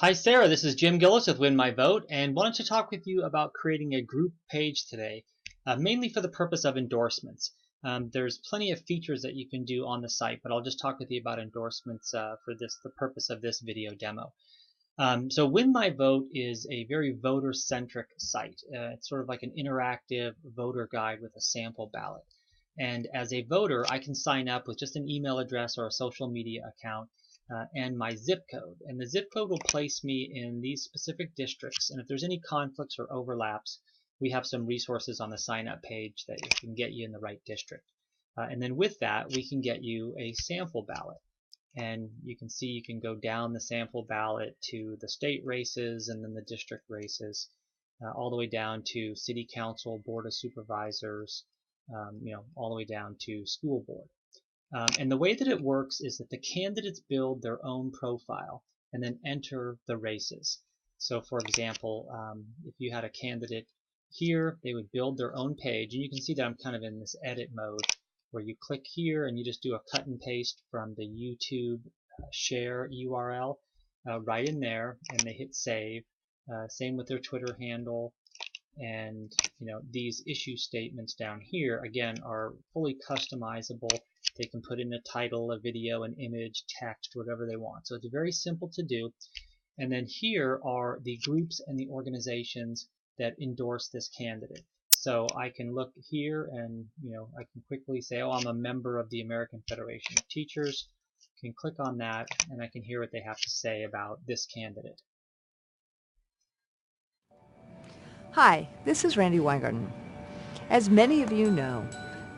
Hi Sarah, this is Jim Gillis with Win My Vote and wanted to talk with you about creating a group page today, mainly for the purpose of endorsements. There's plenty of features that you can do on the site, but I'll just talk with you about endorsements for the purpose of this video demo. So Win My Vote is a very voter-centric site. It's sort of like an interactive voter guide with a sample ballot. And as a voter, I can sign up with just an email address or a social media account and my zip code. And the zip code will place me in these specific districts. And if there's any conflicts or overlaps, we have some resources on the sign up page that can get you in the right district. And then with that, we can get you a sample ballot. And you can see you can go down the sample ballot to the state races and then the district races, all the way down to city council, board of supervisors, all the way down to school board. And the way that it works is that the candidates build their own profile and then enter the races. So for example, if you had a candidate here, they would build their own page, and you can see that I'm kind of in this edit mode where you click here and you just do a cut and paste from the YouTube share URL right in there, and they hit save. Same with their Twitter handle. And these issue statements down here again are fully customizable. They can put in a title, a video, an image, text, whatever they want. So it's very simple to do. And then here are the groups and the organizations that endorse this candidate. So I can look here and I can quickly say, oh, I'm a member of the American Federation of Teachers. I can click on that and I can hear what they have to say about this candidate. Hi, this is Randy Weingarten. As many of you know,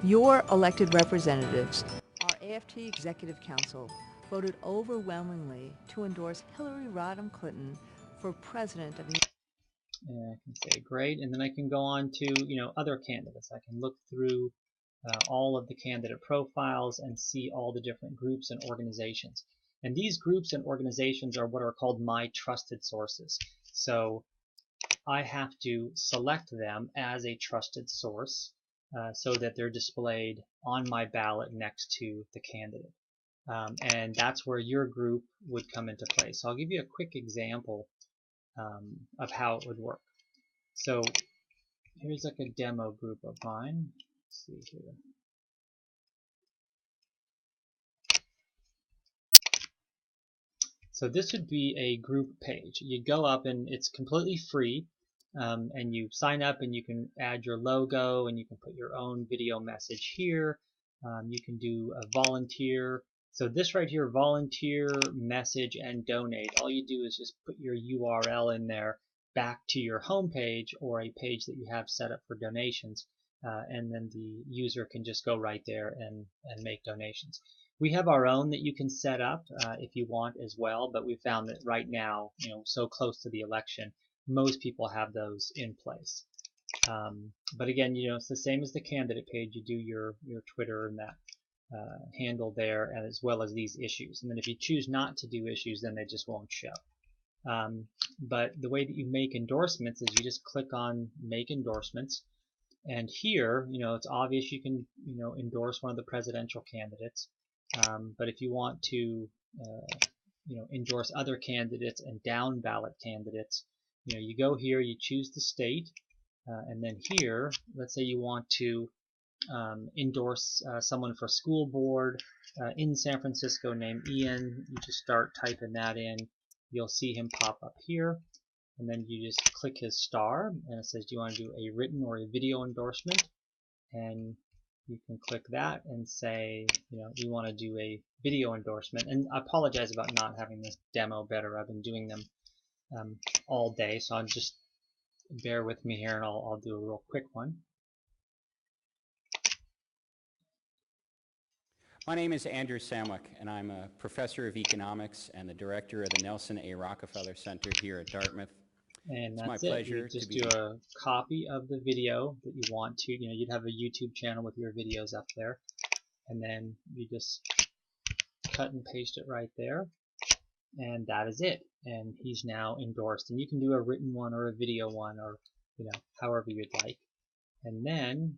your elected representatives, our AFT Executive Council, voted overwhelmingly to endorse Hillary Rodham Clinton for President of the United States. And I can say great, and then I can go on to other candidates. I can look through all of the candidate profiles and see all the different groups and organizations. And these groups and organizations are what are called my trusted sources. So I have to select them as a trusted source so that they're displayed on my ballot next to the candidate. And that's where your group would come into play. So I'll give you a quick example of how it would work. So here's like a demo group of mine. Let's see here. So this would be a group page. You go up and it's completely free, and you sign up and you can add your logo and you can put your own video message here. You can do a volunteer. So this right here, volunteer, message, and donate. All you do is just put your URL in there back to your home page or a page that you have set up for donations, and then the user can just go right there and make donations. We have our own that you can set up if you want as well, but we found that right now, so close to the election, most people have those in place. But again, it's the same as the candidate page. You do your Twitter and that handle there, as well as these issues. And then if you choose not to do issues, then they just won't show. But the way that you make endorsements is you just click on Make Endorsements. And here, it's obvious you can, endorse one of the presidential candidates. But if you want to, endorse other candidates and down ballot candidates, you go here, you choose the state, and then here, let's say you want to endorse someone for school board in San Francisco named Ian. You just start typing that in. You'll see him pop up here, and then you just click his star, and it says, do you want to do a written or a video endorsement? And you can click that and say, we want to do a video endorsement. And I apologize about not having this demo better. I've been doing them all day, so I'll just bear with me here, and I'll do a real quick one. My name is Andrew Samwick, and I'm a professor of economics and the director of the Nelson A. Rockefeller Center here at Dartmouth. And it's that's my it. pleasure You just to be do a copy of the video that you want to. You'd have a YouTube channel with your videos up there, and then you just cut and paste it right there, and that is it. And he's now endorsed. And you can do a written one or a video one, or however you'd like. And then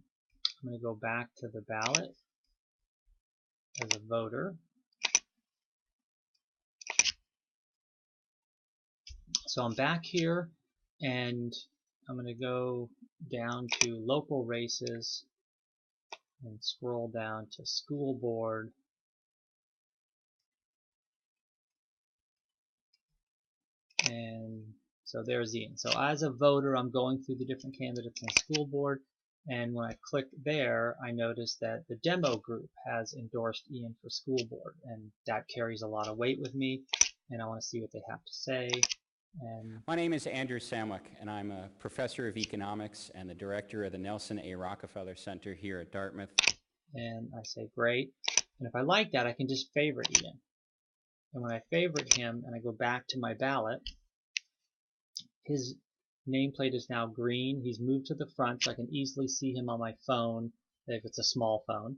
I'm going to go back to the ballot as a voter. So I'm back here, and I'm going to go down to local races and scroll down to school board. And so there's Ian. So as a voter, I'm going through the different candidates in school board, and when I click there, I notice that the demo group has endorsed Ian for school board, and that carries a lot of weight with me, and I want to see what they have to say. And My name is Andrew Samwick, and I'm a professor of economics and the director of the Nelson A. Rockefeller Center here at Dartmouth. and I say great. And if I like that, I can just favorite Ian. And when I favorite him and I go back to my ballot, his nameplate is now green. He's moved to the front, so I can easily see him on my phone if it's a small phone.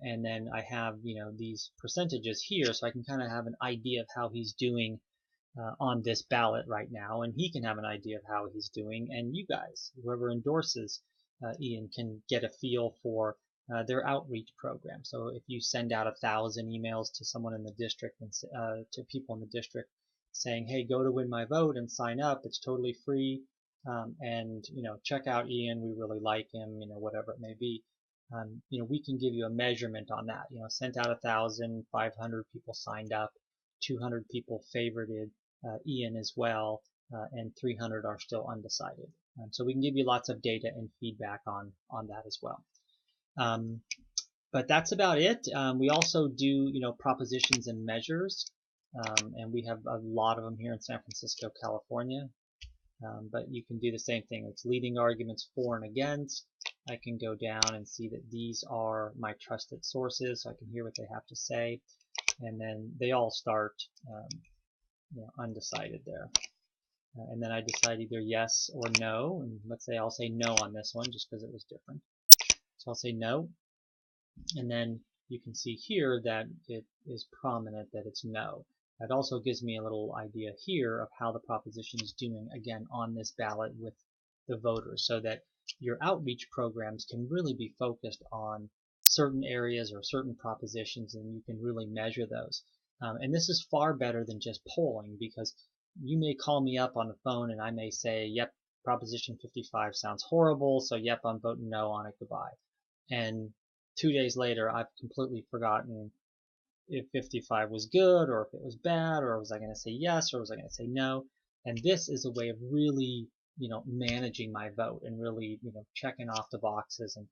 And then I have, these percentages here, so I can kind of have an idea of how he's doing on this ballot right now, and he can have an idea of how he's doing, and you guys, whoever endorses Ian, can get a feel for their outreach program. So if you send out 1,000 emails to someone in the district and to people in the district saying, hey, go to Win My Vote and sign up, it's totally free, and check out Ian, we really like him, whatever it may be. We can give you a measurement on that. Sent out 1,500 people signed up, 200 people favorited Ian as well, and 300 are still undecided. So we can give you lots of data and feedback on that as well. But that's about it. We also do, propositions and measures, and we have a lot of them here in San Francisco, California. But you can do the same thing. It's leading arguments for and against. I can go down and see that these are my trusted sources, so I can hear what they have to say, and then they all start undecided there. And then I decide either yes or no, and let's say I'll say no on this one just because it was different. So I'll say no, and then you can see here that it is prominent that it's no. That also gives me a little idea here of how the proposition is doing, again, on this ballot with the voters, so that your outreach programs can really be focused on certain areas or certain propositions, and you can really measure those. And this is far better than just polling, because you may call me up on the phone and I may say, yep, Proposition 55 sounds horrible, so yep, I'm voting no on it, goodbye. And 2 days later, I've completely forgotten if 55 was good or if it was bad, or was I going to say yes or was I going to say no. And this is a way of really, managing my vote and really, checking off the boxes and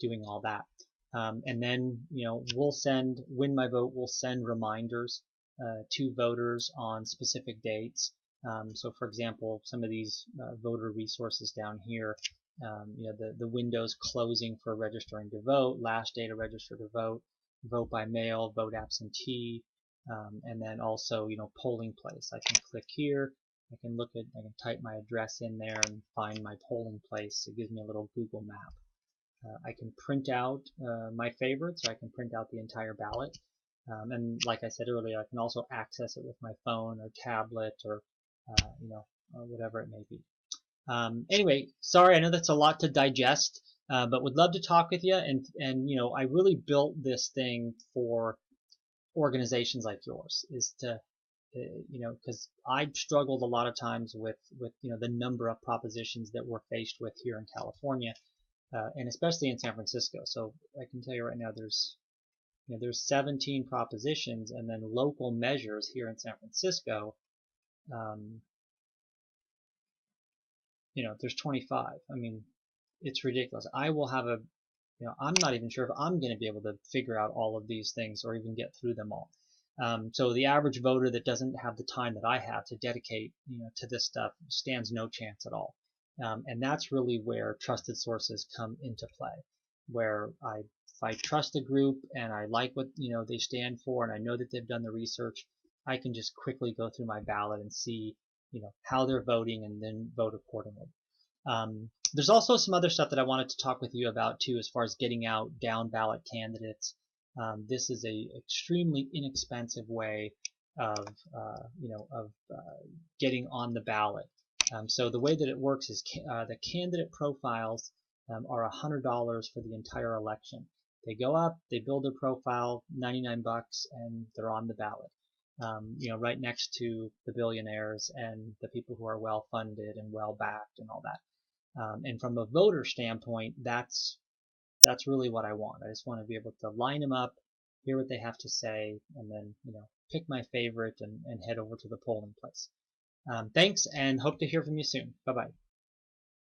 doing all that. And then, Win My Vote will send reminders to voters on specific dates. So for example, some of these voter resources down here, the windows closing for registering to vote, last day to register to vote, vote by mail, vote absentee, and then also, polling place. I can click here, I can type my address in there and find my polling place. It gives me a little Google map. I can print out my favorites, or I can print out the entire ballot. And like I said earlier, I can also access it with my phone or tablet or, whatever it may be. Anyway, sorry, I know that's a lot to digest, but would love to talk with you. And I really built this thing for organizations like yours, is to, because I struggled a lot of times with the number of propositions that we're faced with here in California, and especially in San Francisco. So I can tell you right now, there's 17 propositions, and then local measures here in San Francisco. There's 25. I mean, it's ridiculous. I will have I'm not even sure if I'm going to be able to figure out all of these things or even get through them all. So the average voter that doesn't have the time that I have to dedicate, to this stuff stands no chance at all. And that's really where trusted sources come into play, where if I trust a group and I like what, they stand for, and I know that they've done the research, I can just quickly go through my ballot and see, how they're voting and then vote accordingly. There's also some other stuff that I wanted to talk with you about too, as far as getting out down ballot candidates. This is a extremely inexpensive way of getting on the ballot. So the way that it works is the candidate profiles are $100 for the entire election. They go up, they build their profile, $99, and they're on the ballot. right next to the billionaires and the people who are well funded and well backed and all that. And from a voter standpoint, that's really what I want. I just want to be able to line them up, hear what they have to say, and then pick my favorite and head over to the polling place. Thanks, and hope to hear from you soon. Bye bye.